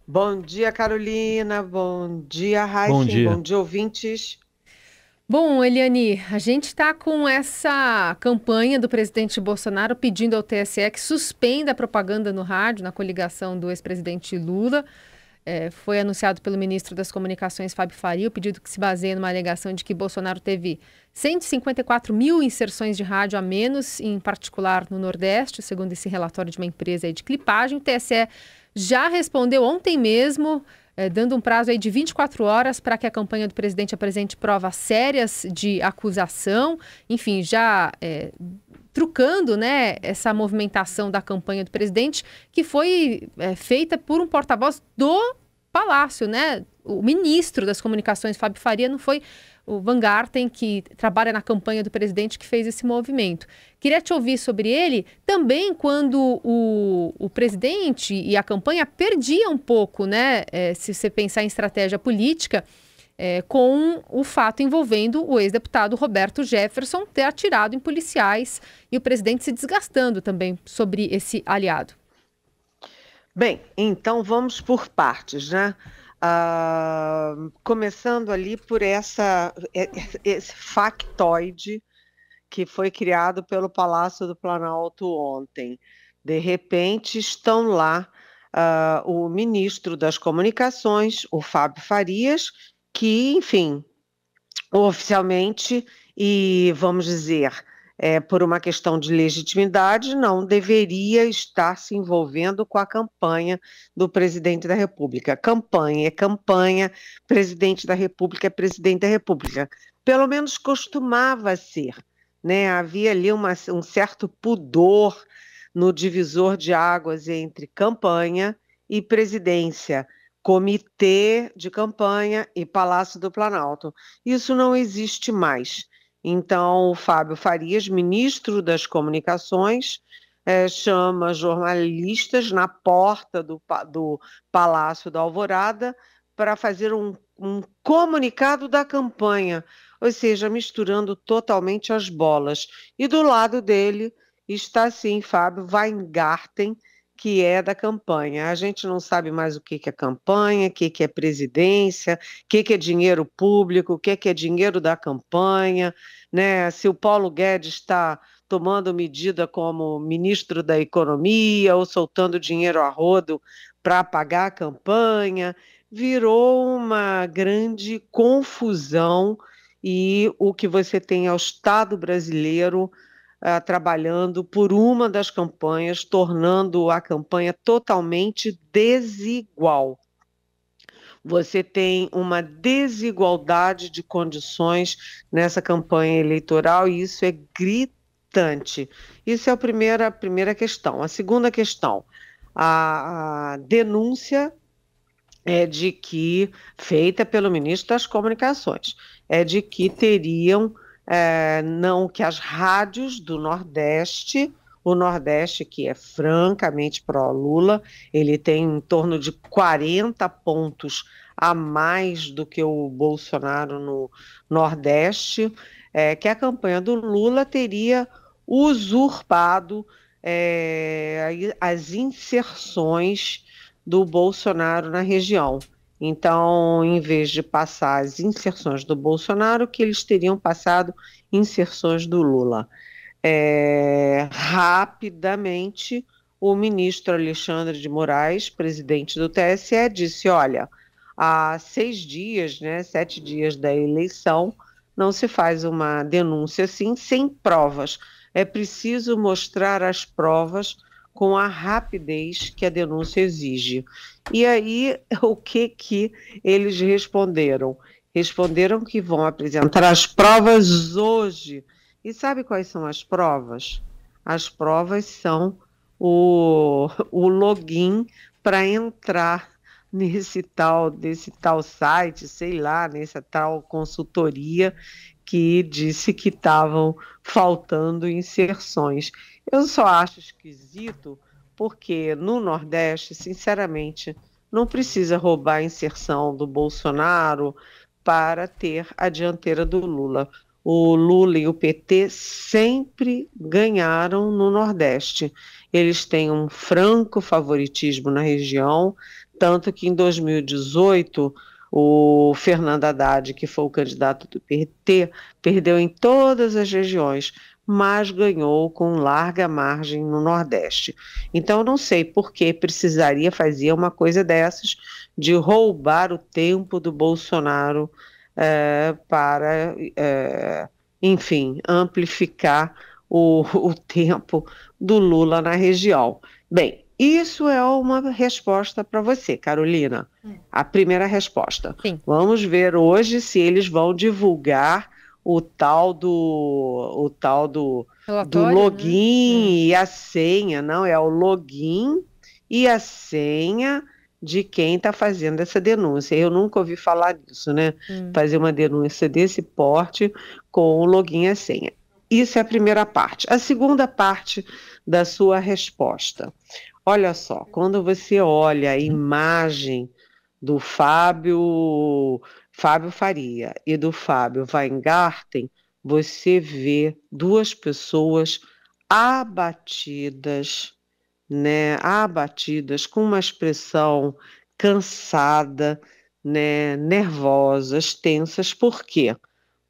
Bom dia, Carolina. Bom dia, Bom Heisen. dia. Bom dia, ouvintes. Bom, Eliane, a gente está com essa campanha do presidente Bolsonaro pedindo ao TSE que suspenda a propaganda no rádio, na coligação do ex-presidente Lula. Foi anunciado pelo ministro das Comunicações, Fábio Faria, o pedido que se baseia numa alegação de que Bolsonaro teve 154 mil inserções de rádio a menos, em particular no Nordeste, segundo esse relatório de uma empresa aí de clipagem. O TSE já respondeu ontem mesmo, dando um prazo aí de 24 horas para que a campanha do presidente apresente provas sérias de acusação. Enfim, já trucando, né, essa movimentação da campanha do presidente, que foi feita por um porta-voz do Palácio, né? O ministro das Comunicações, Fábio Faria, não foi o Van Garten, que trabalha na campanha do presidente, que fez esse movimento. Queria te ouvir sobre ele também quando o presidente e a campanha perdiam um pouco, né? Se você pensar em estratégia política, com o fato envolvendo o ex-deputado Roberto Jefferson ter atirado em policiais e o presidente se desgastando também sobre esse aliado. Bem, então vamos por partes, né? Começando ali por esse factoide que foi criado pelo Palácio do Planalto ontem. De repente, estão lá o ministro das Comunicações, o Fábio Farias, que, enfim, oficialmente e, vamos dizer, por uma questão de legitimidade, não deveria estar se envolvendo com a campanha do presidente da República. Campanha é campanha, presidente da República é presidente da República. Pelo menos costumava ser, né? Havia ali um certo pudor no divisor de águas entre campanha e presidência, comitê de campanha e Palácio do Planalto. Isso não existe mais. Então, o Fábio Farias, ministro das Comunicações, chama jornalistas na porta do Palácio da Alvorada para fazer um comunicado da campanha, ou seja, misturando totalmente as bolas. E do lado dele está, sim, Fábio Weingarten, que é da campanha. A gente não sabe mais o que é campanha, o que é presidência, o que é dinheiro público, o que é dinheiro da campanha, né? Se o Paulo Guedes está tomando medida como ministro da Economia ou soltando dinheiro a rodo para pagar a campanha, virou uma grande confusão e o que você tem é o Estado brasileiro trabalhando por uma das campanhas, tornando a campanha totalmente desigual. Você tem uma desigualdade de condições nessa campanha eleitoral e isso é gritante. Isso é a primeira questão. A segunda questão, a denúncia é de que, feita pelo ministro das Comunicações, é de que teriam, não, que as rádios do Nordeste, o Nordeste que é francamente pró-Lula, ele tem em torno de 40 pontos a mais do que o Bolsonaro no Nordeste, que a campanha do Lula teria usurpado as inserções do Bolsonaro na região. Então, em vez de passar as inserções do Bolsonaro, que eles teriam passado inserções do Lula. Rapidamente, o ministro Alexandre de Moraes, presidente do TSE, disse: olha, há 6 dias, né, 7 dias da eleição, não se faz uma denúncia assim sem provas. É preciso mostrar as provas com a rapidez que a denúncia exige. E aí, o que eles responderam? Responderam que vão apresentar as provas hoje. E sabe quais são as provas? As provas são o login para entrar desse tal site, sei lá, nessa tal consultoria que disse que estavam faltando inserções. Eu só acho esquisito porque no Nordeste, sinceramente, não precisa roubar a inserção do Bolsonaro para ter a dianteira do Lula. O Lula e o PT sempre ganharam no Nordeste. Eles têm um franco favoritismo na região, Tanto que em 2018, o Fernando Haddad, que foi o candidato do PT, perdeu em todas as regiões, mas ganhou com larga margem no Nordeste. Então, eu não sei por que precisaria fazer uma coisa dessas, de roubar o tempo do Bolsonaro para, enfim, amplificar o tempo do Lula na região. Bem, isso é uma resposta para você, Carolina. A primeira resposta. Sim. Vamos ver hoje se eles vão divulgar o tal do Relatório, login né? e a senha. Não, é o login e a senha de quem está fazendo essa denúncia. Eu nunca ouvi falar disso, né? Fazer uma denúncia desse porte com o login e a senha. Isso é a primeira parte. A segunda parte da sua resposta. Olha só, quando você olha a imagem do Fábio Faria e do Fábio Weingarten, você vê duas pessoas abatidas, né? Abatidas, com uma expressão cansada, né? Nervosas, tensas. Por quê?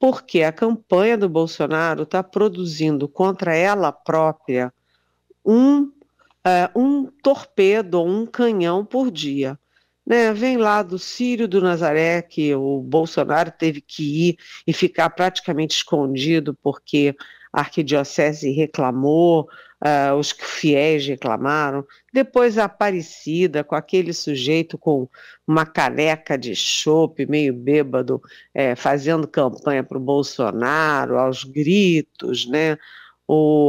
Porque a campanha do Bolsonaro está produzindo contra ela própria um um torpedo ou um canhão por dia. Né? Vem lá do Círio do Nazaré, que o Bolsonaro teve que ir e ficar praticamente escondido porque a arquidiocese reclamou, os fiéis reclamaram. Depois a Aparecida, com aquele sujeito com uma caneca de chope, meio bêbado, fazendo campanha para o Bolsonaro, aos gritos, né?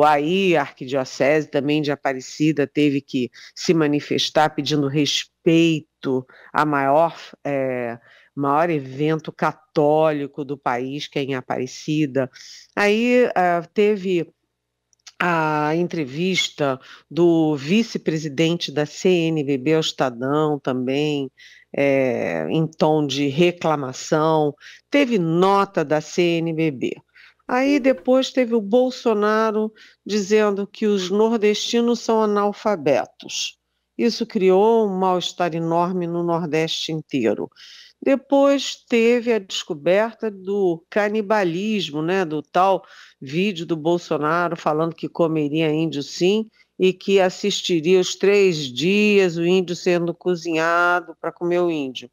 Aí a arquidiocese também de Aparecida teve que se manifestar pedindo respeito a maior evento católico do país, que é em Aparecida. Aí teve a entrevista do vice-presidente da CNBB ao Estadão também, em tom de reclamação. Teve nota da CNBB. Aí depois teve o Bolsonaro dizendo que os nordestinos são analfabetos. Isso criou um mal-estar enorme no Nordeste inteiro. Depois teve a descoberta do canibalismo, né, do tal vídeo do Bolsonaro falando que comeria índio sim e que assistiria os 3 dias o índio sendo cozinhado para comer o índio.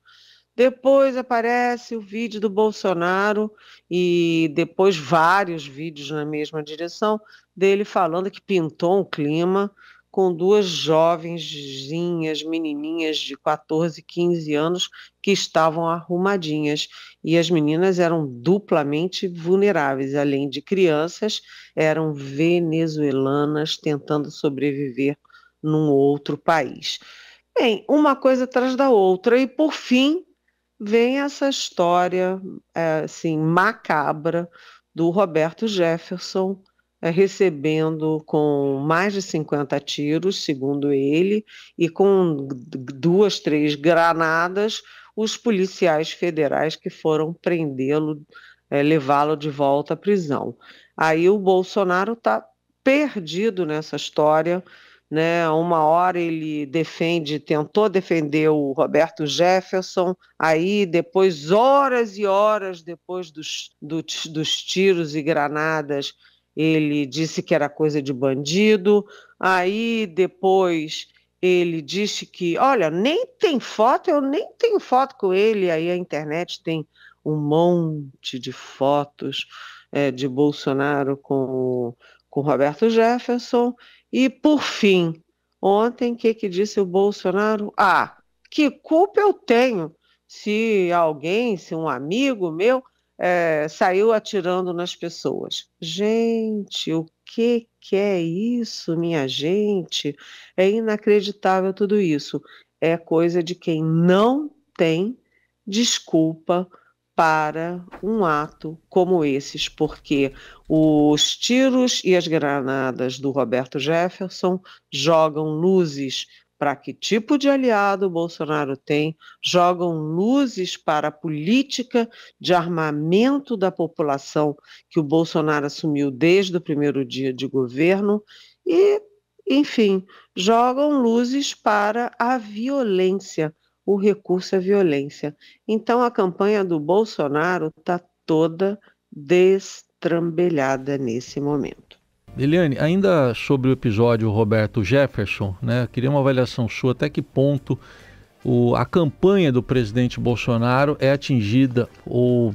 Depois aparece o vídeo do Bolsonaro e depois vários vídeos na mesma direção dele falando que pintou um clima com duas jovenzinhas, menininhas de 14, 15 anos que estavam arrumadinhas. E as meninas eram duplamente vulneráveis, além de crianças, eram venezuelanas tentando sobreviver num outro país. Bem, uma coisa atrás da outra. E, por fim, vem essa história assim, macabra do Roberto Jefferson recebendo com mais de 50 tiros, segundo ele, e com 2, 3 granadas, os policiais federais que foram prendê-lo, levá-lo de volta à prisão. Aí o Bolsonaro está perdido nessa história, né? Uma hora ele tentou defender o Roberto Jefferson, aí depois, horas e horas depois dos tiros e granadas, ele disse que era coisa de bandido, aí depois ele disse que, olha, nem tem foto, eu nem tenho foto com ele, aí a internet tem um monte de fotos de Bolsonaro com Roberto Jefferson. E, por fim, ontem, o que disse o Bolsonaro? Ah, que culpa eu tenho se um amigo meu saiu atirando nas pessoas. Gente, o que é isso, minha gente? É inacreditável tudo isso. É coisa de quem não tem desculpa para um ato como esses, porque os tiros e as granadas do Roberto Jefferson jogam luzes para que tipo de aliado o Bolsonaro tem, jogam luzes para a política de armamento da população que o Bolsonaro assumiu desde o primeiro dia de governo e, enfim, jogam luzes para a violência o recurso à violência. Então, a campanha do Bolsonaro está toda destrambelhada nesse momento. Eliane, ainda sobre o episódio Roberto Jefferson, né, queria uma avaliação sua, até que ponto a campanha do presidente Bolsonaro é atingida ou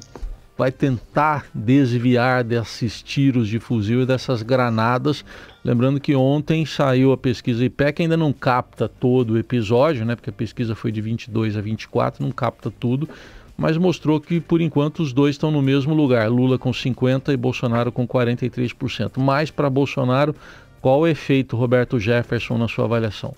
vai tentar desviar desses tiros de fuzil e dessas granadas. Lembrando que ontem saiu a pesquisa IPEC, ainda não capta todo o episódio, né, porque a pesquisa foi de 22 a 24, não capta tudo, mas mostrou que, por enquanto, os dois estão no mesmo lugar, Lula com 50% e Bolsonaro com 43%. Mas, para Bolsonaro, qual o efeito Roberto Jefferson na sua avaliação?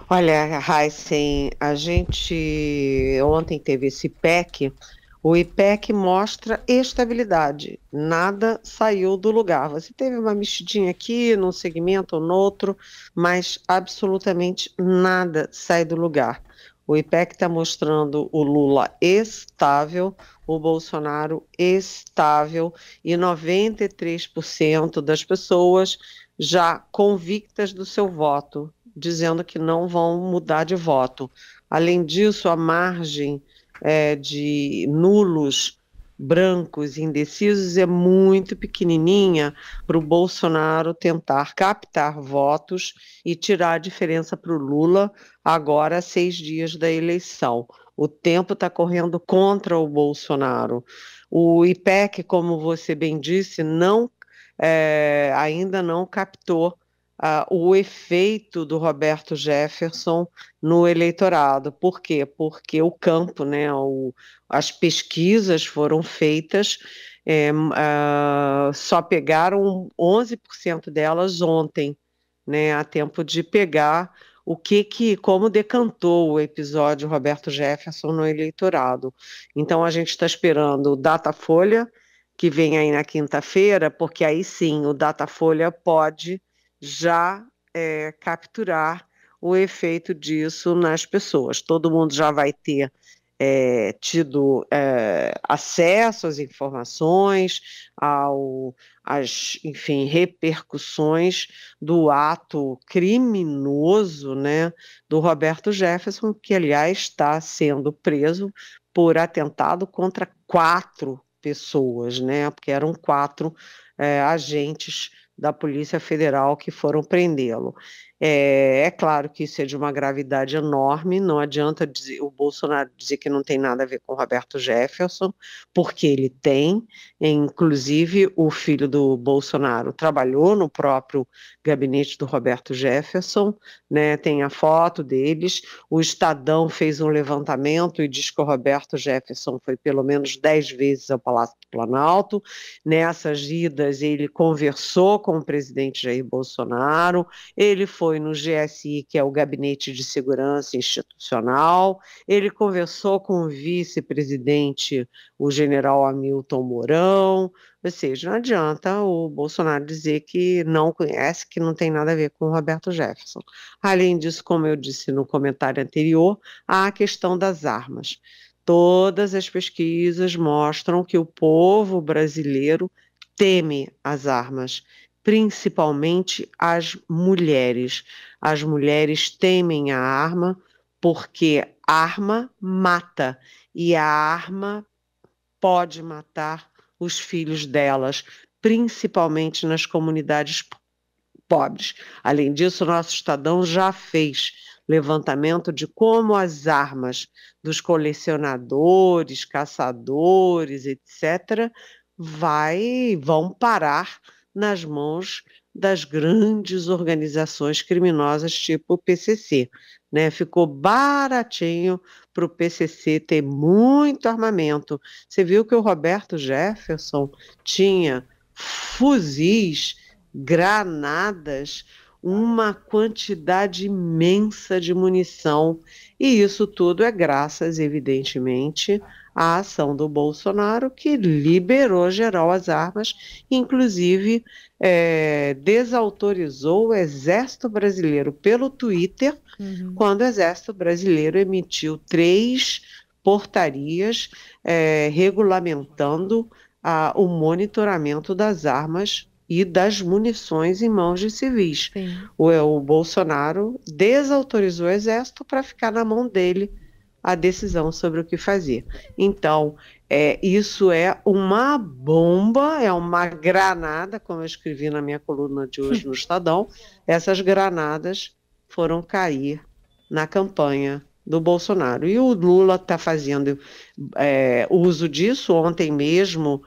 Olha, Heisen, a gente ontem teve esse IPEC. O IPEC mostra estabilidade, nada saiu do lugar. Você teve uma mexidinha aqui, num segmento ou no outro, mas absolutamente nada sai do lugar. O IPEC está mostrando o Lula estável, o Bolsonaro estável e 93% das pessoas já convictas do seu voto, dizendo que não vão mudar de voto. Além disso, a margem de nulos, brancos, indecisos é muito pequenininha para o Bolsonaro tentar captar votos e tirar a diferença para o Lula agora a 6 dias da eleição. O tempo está correndo contra o Bolsonaro. O IPEC, como você bem disse, ainda não captou o efeito do Roberto Jefferson no eleitorado. Por quê? Porque o campo, né, as pesquisas foram feitas, só pegaram 11% delas ontem, né, a tempo de pegar como decantou o episódio Roberto Jefferson no eleitorado. Então a gente está esperando o Datafolha, que vem aí na quinta-feira, porque aí sim o Datafolha pode já capturar o efeito disso nas pessoas. Todo mundo já vai ter tido acesso às informações, às, enfim, repercussões do ato criminoso, né, do Roberto Jefferson, que, aliás, está sendo preso por atentado contra 4 pessoas, né, porque eram 4 agentes da Polícia Federal que foram prendê-lo. É claro que isso é de uma gravidade enorme, não adianta o Bolsonaro dizer que não tem nada a ver com Roberto Jefferson, porque ele tem, inclusive o filho do Bolsonaro trabalhou no próprio gabinete do Roberto Jefferson, né, tem a foto deles, o Estadão fez um levantamento e diz que o Roberto Jefferson foi pelo menos 10 vezes ao Palácio do Planalto. Nessas idas ele conversou com o presidente Jair Bolsonaro, ele foi no GSI, que é o Gabinete de Segurança Institucional, ele conversou com o vice-presidente, o general Hamilton Mourão, ou seja, não adianta o Bolsonaro dizer que não conhece, que não tem nada a ver com o Roberto Jefferson. Além disso, como eu disse no comentário anterior, há a questão das armas. Todas as pesquisas mostram que o povo brasileiro teme as armas, principalmente as mulheres. As mulheres temem a arma porque arma mata e a arma pode matar os filhos delas, principalmente nas comunidades pobres. Além disso, o nosso Estadão já fez levantamento de como as armas dos colecionadores, caçadores, etc., vão parar nas mãos das grandes organizações criminosas tipo o PCC, né? Ficou baratinho para o PCC ter muito armamento. Você viu que o Roberto Jefferson tinha fuzis, granadas, uma quantidade imensa de munição, e isso tudo é graças, evidentemente, à ação do Bolsonaro, que liberou geral as armas, inclusive desautorizou o Exército Brasileiro pelo Twitter, quando o Exército Brasileiro emitiu 3 portarias regulamentando o monitoramento das armas e das munições em mãos de civis. O Bolsonaro desautorizou o Exército para ficar na mão dele a decisão sobre o que fazer. Então, isso é uma bomba, é uma granada, como eu escrevi na minha coluna de hoje no Estadão. Essas granadas foram cair na campanha do Bolsonaro. E o Lula está fazendo uso disso. Ontem mesmo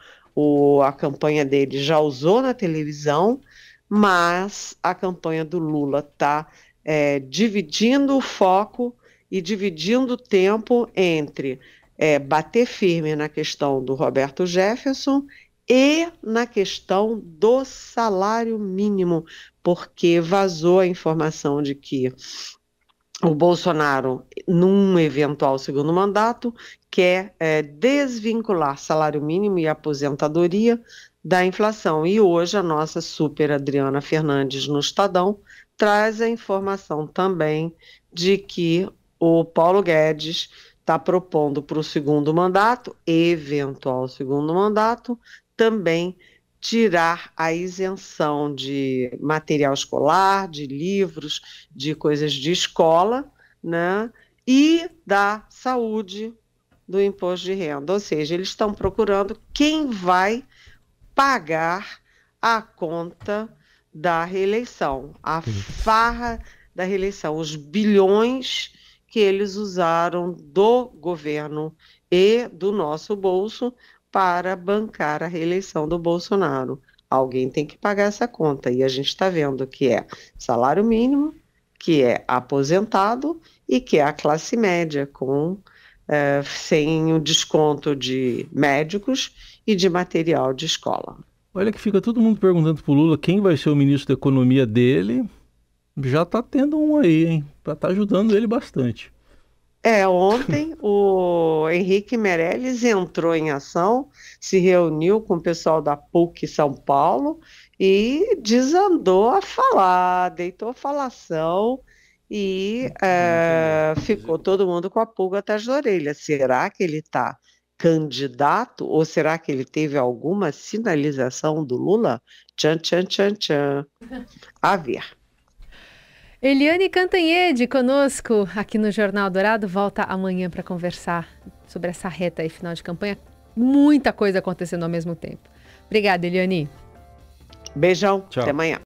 a campanha dele já usou na televisão, mas a campanha do Lula está dividindo o foco e dividindo o tempo entre bater firme na questão do Roberto Jefferson e na questão do salário mínimo, porque vazou a informação de que o Bolsonaro, num eventual segundo mandato, quer desvincular salário mínimo e aposentadoria da inflação. E hoje a nossa super Adriana Fernandes no Estadão traz a informação também de que o Paulo Guedes está propondo para o segundo mandato, eventual segundo mandato, também tirar a isenção de material escolar, de livros, de coisas de escola, né? E da saúde do imposto de renda. Ou seja, eles estão procurando quem vai pagar a conta da reeleição, a farra da reeleição, os bilhões que eles usaram do governo e do nosso bolso para bancar a reeleição do Bolsonaro. Alguém tem que pagar essa conta, e a gente está vendo que é salário mínimo, que é aposentado e que é a classe média, sem o desconto de médicos e de material de escola. Olha que fica todo mundo perguntando pro Lula quem vai ser o ministro da economia dele. Já tá tendo um aí, hein? Tá ajudando ele bastante. Ontem o Henrique Meirelles entrou em ação, se reuniu com o pessoal da PUC São Paulo e desandou a falar, deitou falação e ficou todo mundo com a pulga atrás da orelha. Será que ele está candidato ou será que ele teve alguma sinalização do Lula? Tchan, tchan, tchan, tchan. A ver. Eliane Cantanhede conosco aqui no Jornal Dourado, volta amanhã para conversar sobre essa reta aí final de campanha. Muita coisa acontecendo ao mesmo tempo. Obrigada, Eliane. Beijão, tchau. Até amanhã.